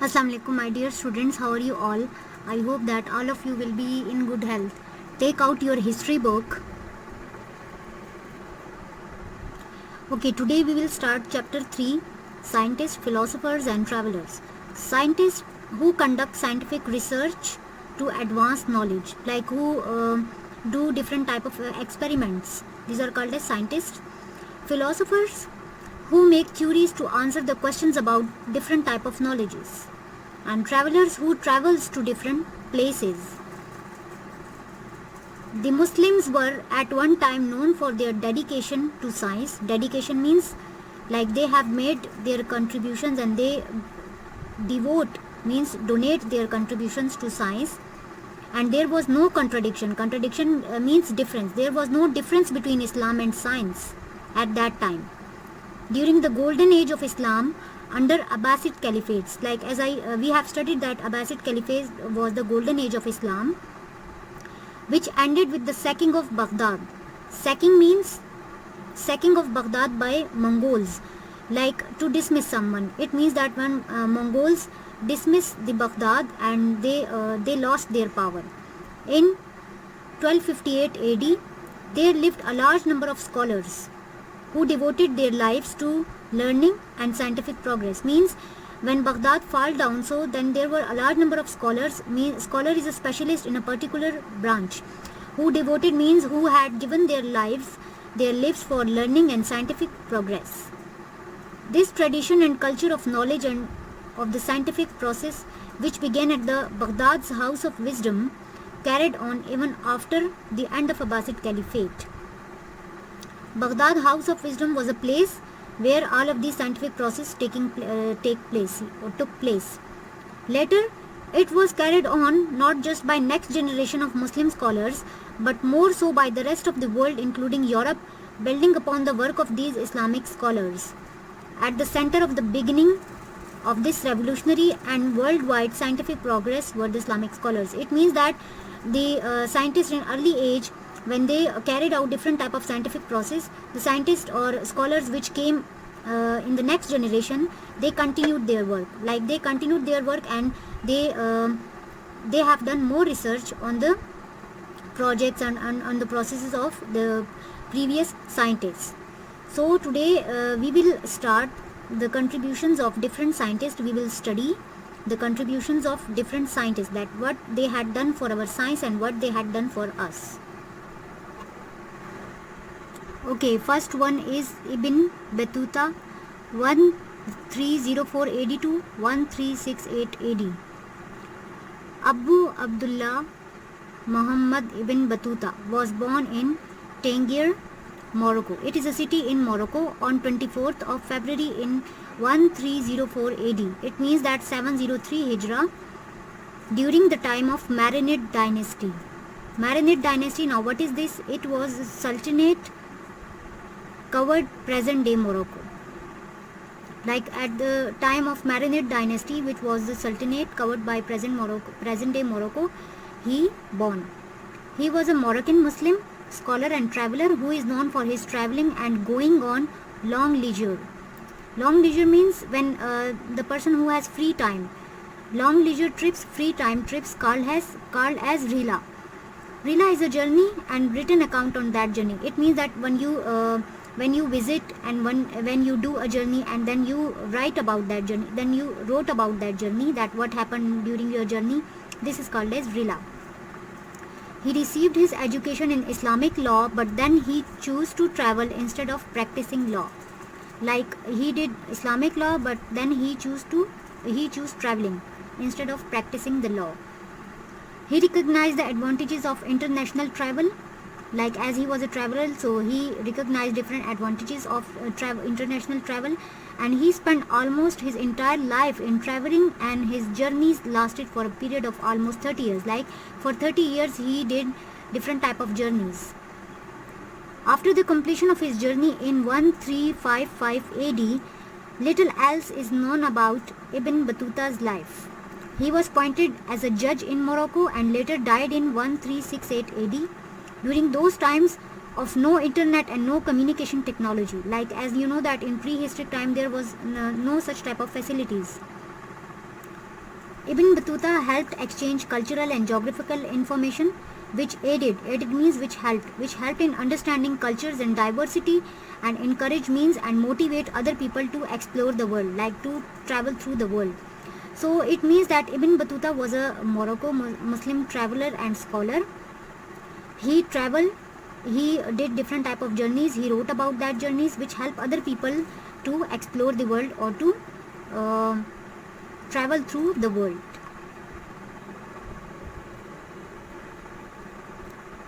Assalamu alaikum, my dear students. How are you all? I hope that all of you will be in good health. Take out your history book. Okay, today we will start chapter 3, Scientists, Philosophers and Travelers. Scientists who conduct scientific research to advance knowledge, like who do different type of experiments. These are called as scientists. Philosophers who make theories to answer the questions about different type of knowledges, and travelers who travels to different places. The Muslims were at one time known for their dedication to science. Dedication means like they have made their contributions, and they devote means donate their contributions to science. And there was no contradiction. Contradiction means difference. There was no difference between Islam and science at that time. During the golden age of Islam, under Abbasid Caliphates, like as we have studied that Abbasid Caliphate was the golden age of Islam, which ended with the sacking of Baghdad. Sacking means sacking of Baghdad by Mongols, like to dismiss someone. It means that when Mongols dismissed the Baghdad and they lost their power. In 1258 AD, there lived a large number of scholars who devoted their lives to learning and scientific progress. Means when Baghdad fell down, so then there were a large number of scholars. Scholar is a specialist in a particular branch, who devoted means who had given their lives for learning and scientific progress. This tradition and culture of knowledge and of the scientific process, which began at the Baghdad's House of Wisdom, carried on even after the end of Abbasid Caliphate. Baghdad House of Wisdom was a place where all of these scientific processes took place. Later, it was carried on not just by next generation of Muslim scholars, but more so by the rest of the world, including Europe, building upon the work of these Islamic scholars. At the center of the beginning of this revolutionary and worldwide scientific progress were the Islamic scholars. It means that the scientists in early age, when they carried out different type of scientific process, the scientists or scholars which came in the next generation, they continued their work. Like they continued their work, and they have done more research on the projects and on the processes of the previous scientists. So today we will start the contributions of different scientists. We will study the contributions of different scientists, that what they had done for our science and what they had done for us. Okay, first one is Ibn Battuta, 1304 AD to 1368 AD. Abu Abdullah Muhammad Ibn Battuta was born in Tangier, Morocco. It is a city in Morocco on 24th of February in 1304 AD. It means that 703 Hijra, during the time of Marinid dynasty. Marinid dynasty, now what is this? It was a sultanate covered present day Morocco. Like at the time of Marinid dynasty, which was the sultanate covered by present day Morocco, he born. He was a Moroccan Muslim scholar and traveler who is known for his traveling and going on long leisure. Long leisure means when the person who has free time. Long leisure trips, free time trips, called as Rihla. Rihla is a journey and written account on that journey. It means that when you visit and when you do a journey and then you write about that journey, then you wrote about that journey, that what happened during your journey, this is called as Rihla. He received his education in Islamic law, but then he chose to travel instead of practicing law. Like he did Islamic law, but then he chose traveling instead of practicing the law. He recognized the advantages of international travel. Like as he was a traveler, so he recognized different advantages of international travel, and he spent almost his entire life in traveling, and his journeys lasted for a period of almost 30 years. Like for 30 years he did different type of journeys. After the completion of his journey in 1355 AD, little else is known about Ibn Battuta's life. He was appointed as a judge in Morocco and later died in 1368 AD. During those times of no internet and no communication technology, like as you know that in prehistoric time there was no such type of facilities. Ibn Battuta helped exchange cultural and geographical information which aided means which helped in understanding cultures and diversity, and encourage means and motivate other people to explore the world, like to travel through the world. So it means that Ibn Battuta was a Morocco Muslim traveler and scholar. He traveled, he did different type of journeys, he wrote about that journeys which help other people to explore the world or to uh, travel through the world.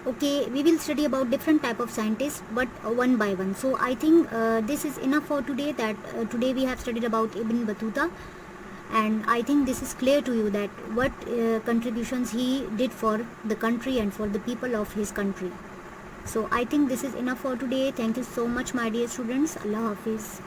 Okay, we will study about different type of scientists, but one by one. So I think this is enough for today, that today we have studied about Ibn Battuta, and I think this is clear to you that what contributions he did for the country and for the people of his country. So I think this is enough for today. Thank you so much, my dear students. Allah Hafiz.